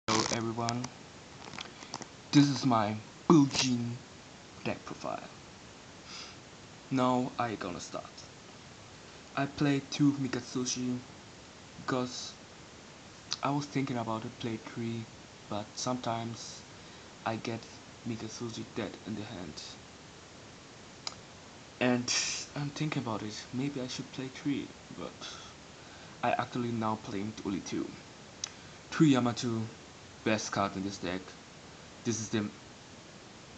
Hello everyone, this is my Bujin deck profile. Now I gonna start. I played 2 Mikatsushi because I was thinking about to play 3, but sometimes I get Mikatsushi dead in the hand. And I'm thinking about it, maybe I should play 3, but I actually now playing only 2. 3 Yamato, best card in this deck. This is the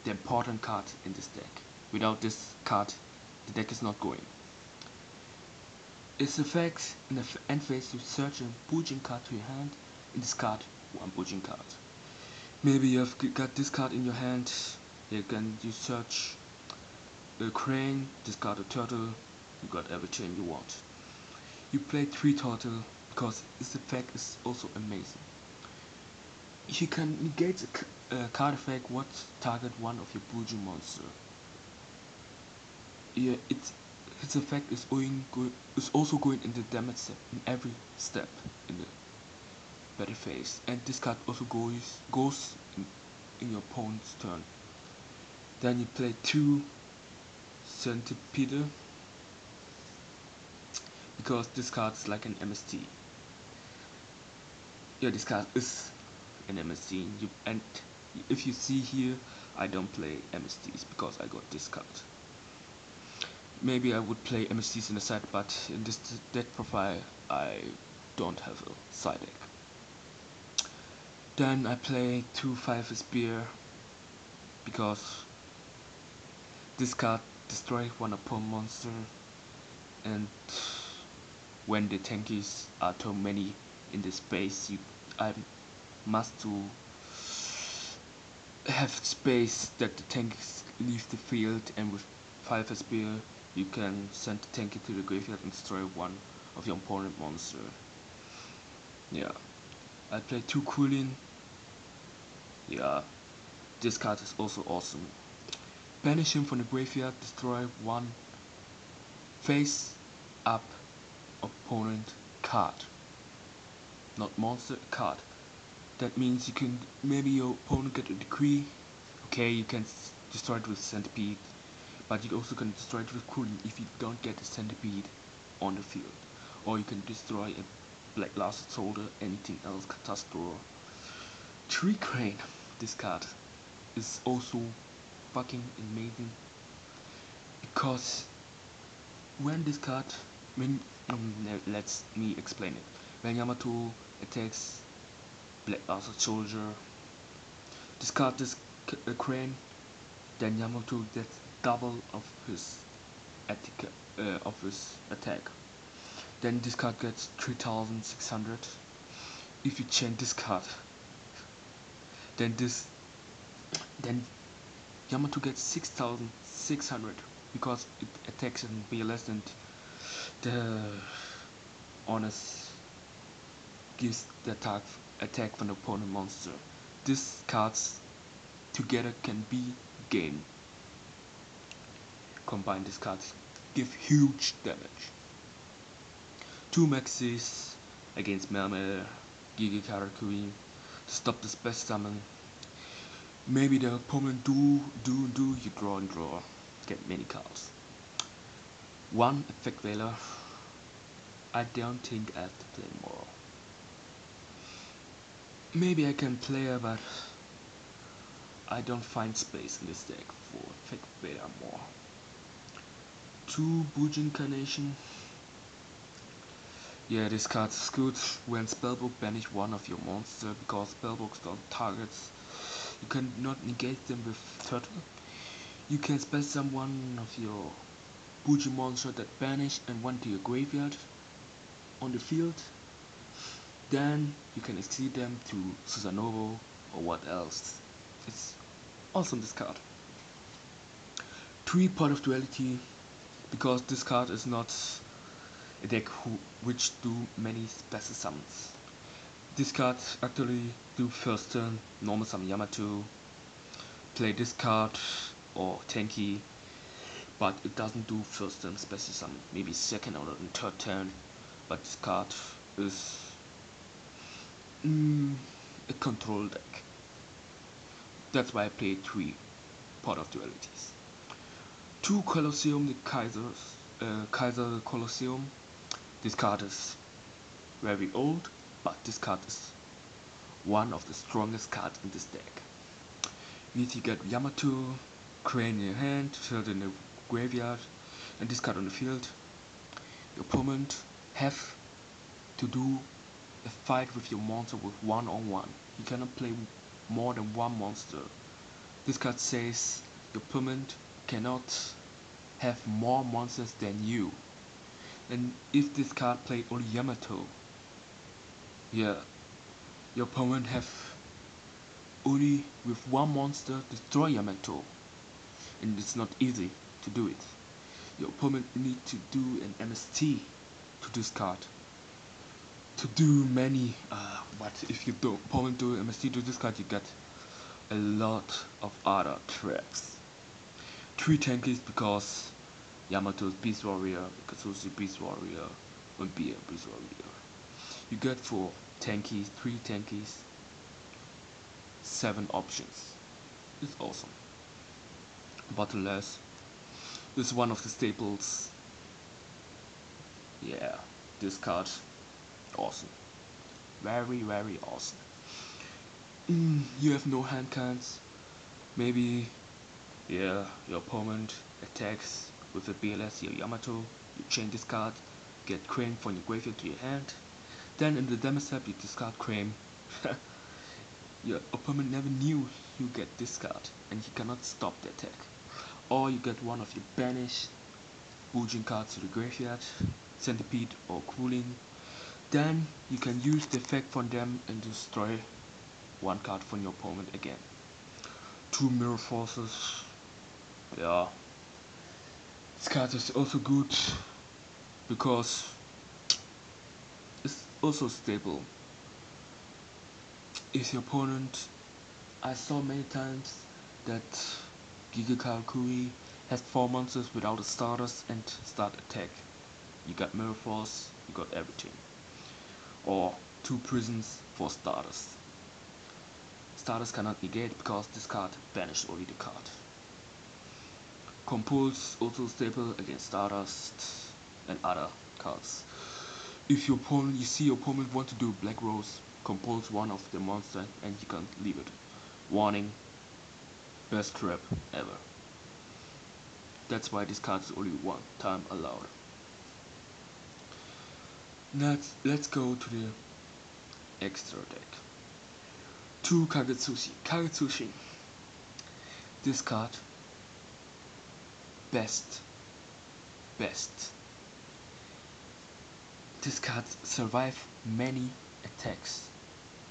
important card in this deck. Without this card, the deck is not going. Its effect: in the end phase you search a Bujin card to your hand and discard one Bujin card. Maybe you have got this card in your hand, you search a crane, discard a turtle, you got everything you want. You play 3 turtle because its effect is also amazing. You can negate a card effect what target one of your Bujin monster. Yeah, its effect is also going in the damage step in every step in the battle phase, and this card also goes in your opponent's turn. Then you play 2 Centipede because this card is like an MST. Yeah, this card is an MST, and if you see here, I don't play MSTs because I got this card. Maybe I would play MSTs in the side, but in this deck profile I don't have a side deck. Then I play 2 5 Spear because this card destroys one opponent monster, and when the tankies are too many in the space, I must to have space that the tanks leave the field, and with 5 Spear you can send the tanky to the graveyard and destroy one of your opponent monster. Yeah. I play 2 Kulin. Yeah. This card is also awesome. Banish him from the graveyard, destroy one face up opponent card. Not monster, card. That means you can, maybe your opponent get a decree. Okay, you can destroy it with centipede, but you also can destroy it with cooling if you don't get a centipede on the field. Or you can destroy a black last soldier, anything else, catastrophe. Tree crane. This card is also fucking amazing because when this card, let me explain it. When Yamato attacks Black Last Soldier, discard this crane, then Yamato gets double of his attack. Then this card gets 3600. If you chain this card, then then Yamato gets 6600 because it attacks and be less than the honest gives the attack from the opponent monster. These cards together can be game. Combine these cards give huge damage. 2 maxis against Melmer, Gigi Karakuri to stop the special summon. Maybe the opponent do, you draw and draw, get many cards. 1 effect veiler. I don't think I have to play more. Maybe I can play her, but I don't find space in this deck for effect veiler more. 2 Bujin Carnation. Yeah, this card is good when Spellbook banish one of your monster because Spellbooks don't targets. You cannot negate them with turtle. You can spell summon one of your Bujin monster that banish and one to your graveyard on the field. Then you can exceed them to Susanovo or what else. It's awesome, this card. 3 Pot of Duality because this card is not a deck which do many special summons. This card actually do first turn normal summon Yamato, play this card or tanky, but it doesn't do first turn special summon, maybe second or third turn. But this card is a control deck. That's why I played 3 Pot of Dualities. 2 Colosseum, the Kaiser Colosseum. This card is very old, but this card is one of the strongest cards in this deck. You need to get Yamato, Crane in your hand, field in the graveyard, and this card on the field. Your opponent have to do a fight with your monster with 1-on-1. You cannot play more than 1 monster. This card says your opponent cannot have more monsters than you. And if this card played only Yamato, yeah, your opponent have only with 1 monster destroy Yamato, and it's not easy to do it. Your opponent need to do an MST to this card. To do many, but if you do opponent do MST to this card, you get a lot of other traps. 3 tankies because Yamato's Beast Warrior, Katsushi Beast Warrior, and Beer Beast Warrior. You get 4 tankies, 3 tankies, 7 options. It's awesome. Battleless is one of the staples. Yeah, this card, awesome. Very, very awesome. You have no hand cards. Maybe, yeah, your opponent attacks with a BLS your Yamato. You chain this card, get Crane from your graveyard to your hand. Then in the damage step you discard Crane. Your opponent never knew you get this card, and he cannot stop the attack. Or you get one of your banished Bujin cards to the graveyard, Centipede or Cooling. Then you can use the effect from them and destroy 1 card from your opponent again. 2 Mirror Forces. Yeah. This card is also good because it's also stable. If your opponent, I saw many times that Giga Karakuri has 4 monsters without a starters and start attack. You got Mirror Force, you got everything. Or 2 prisons for starters. Starters cannot negate because this card banished already the card. Compulse also stable against Stardust and other cards. If your opponent, you see your opponent want to do Black Rose, compulse one of the monster and you can leave it. Warning, best trap ever. That's why this card is only 1 time allowed. Let's go to the extra deck. 2 Kagetsushi. Kagetsushi. This card, best. This card survive many attacks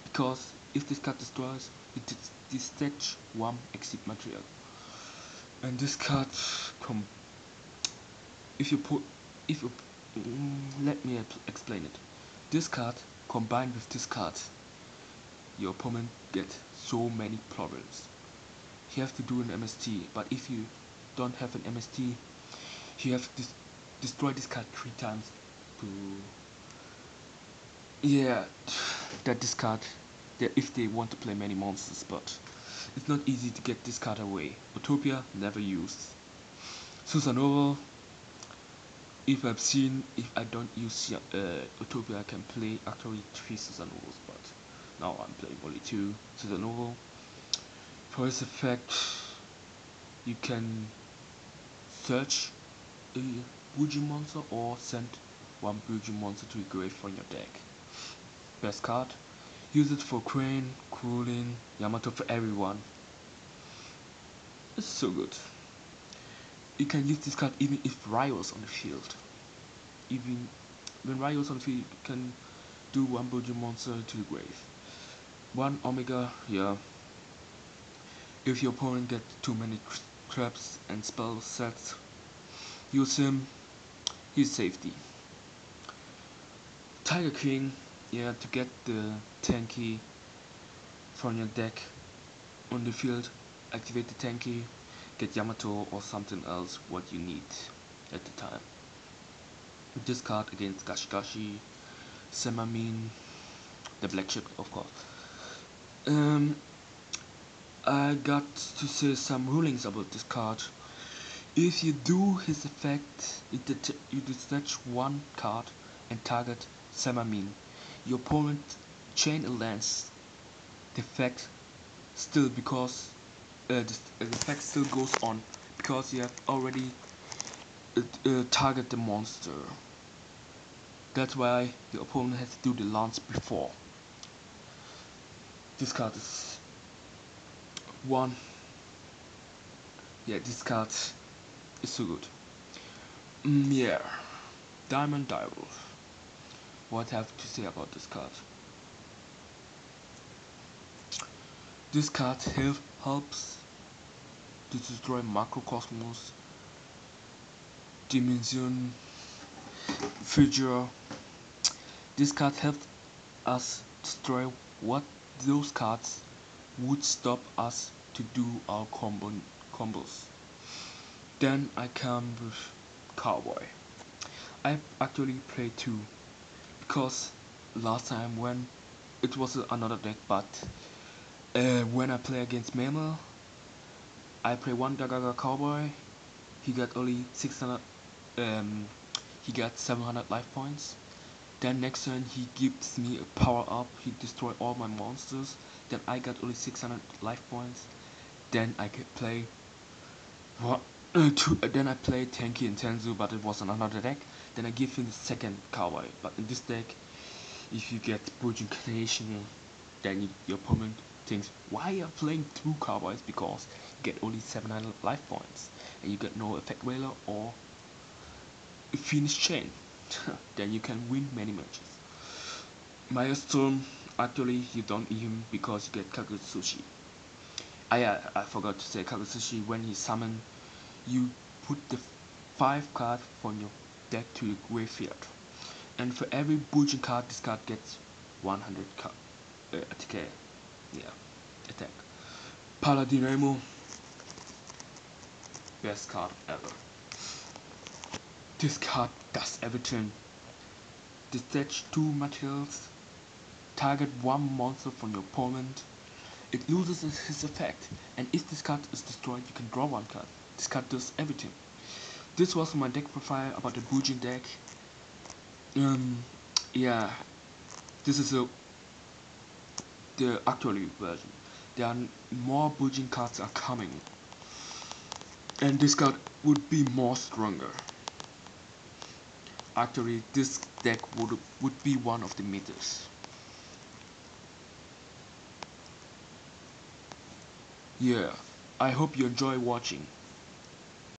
because if this card destroys, it discharges 1 exit material. And this card, let me explain it. This card combined with this card, your opponent get so many problems. You have to do an MST, but if you don't have an MST, you have to destroy this card 3 times to, yeah, that this card, if they want to play many monsters, but it's not easy to get this card away. Utopia, never used. Susanova, if I don't use Utopia, I can play actually 3 Susanovas, but now I'm playing only 2 Susanova. For this effect, you can search a Bujin monster or send 1 Bujin monster to your grave from your deck. Best card. Use it for Crane, Cooling, Yamato, for everyone. It's so good. You can use this card even if Ryo's on the field. Even when Ryo's on the field, you can do 1 Bujin monster to the grave. 1 Omega, yeah. If your opponent gets too many traps and spell sets, use him, he's safety. Tiger King, yeah, to get the tanky from your deck on the field, activate the tanky, get Yamato or something else what you need at the time. This card against Gashgashi, Semamin, the black chip of course. Um, I got to say some rulings about this card. If you do his effect, you detach one card and target Samamin. Your opponent chain a lance. The effect still because the effect still goes on because you have already target the monster. That's why the opponent has to do the lance before. This card is one. Yeah, this card is so good. Yeah, Diamond Direwolf. What I have to say about this card? This card helps to destroy Macrocosmos, Dimension, Figure. This card helps us destroy what those cards would stop us to do our combos. Then I come with Cowboy. I actually played two because last time when it was another deck, but when I play against Mammal, I play one Dagaga Cowboy. He got only 600. He got 700 life points. Then next turn he gives me a power up. He destroy all my monsters. Then I got only 600 life points. Then I could play. Then I played Tenki and Tenzu, but it was on another deck. Then I give him the second Cowboy. But in this deck, if you get Bujin Creation, then your opponent thinks, why are you playing two Cowboys? Because you get only 700 life points. And you get no Effect Whaler or Phoenix Chain. Then you can win many matches. Milestone, actually you don't eat him because you get Kagutsushi. I forgot to say Kagutsushi, when he summon, you put the 5 card from your deck to the graveyard. And for every Bujin card, this card gets 100 attack. Yeah, attack. Paladinamo, best card ever. This card does everything. Detach 2 materials, target 1 monster from your opponent. It loses his effect, and if this card is destroyed, you can draw 1 card. This card does everything. This was my deck profile about the Bujin deck. Yeah, this is the actual version. There are more Bujin cards are coming, and this card would be more stronger. Actually, this deck would be one of the meters. Yeah, I hope you enjoy watching.